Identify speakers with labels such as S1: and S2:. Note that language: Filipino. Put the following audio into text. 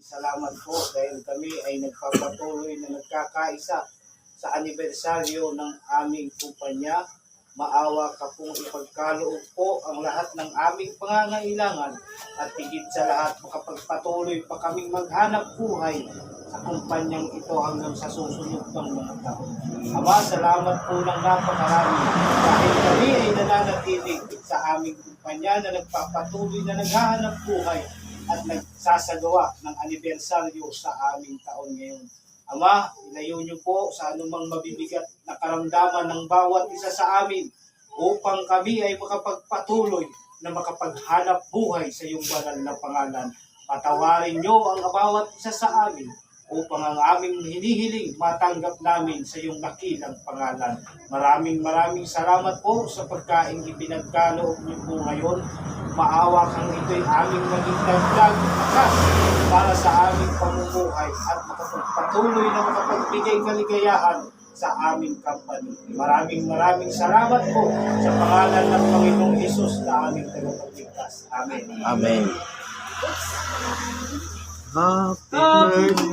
S1: salamat po dahil kami ay nagpapatuloy na nagkakaisa sa anibersaryo ng aming kumpanya. Maawa ka pong ipagkaloob po ang lahat ng aming pangangailangan at higit sa lahat makapagpatuloy pa kaming maghanap buhay sa kumpanyang ito hanggang sa susunod ng mga taon. Ama, salamat po ng napakarami dahil kami ay nananatilig sa aming kumpanya na nagpapatuloy na naghahanap buhay at nagsasagawa ng anibersaryo sa aming taon ngayon. Ama, ilayo niyo po sa anumang mabibigat na karamdaman ng bawat isa sa amin upang kami ay makapagpatuloy na makapaghanap buhay sa iyong banal na pangalan. Patawarin niyo ang bawat isa sa amin upang ang aming hinihiling matanggap namin sa iyong dakilang pangalan. Maraming salamat po sa pagkain ipinagkaloob niyo po ngayon. Maawa kang ito'y aming maging dagdag para sa aming pamumuhay at makapagpatuloy na makapagbigay kaligayahan sa aming company. Maraming salamat po sa pangalan ng Panginoong Hesus na aming tagapagligtas. Amen.
S2: Amen. Happy birthday.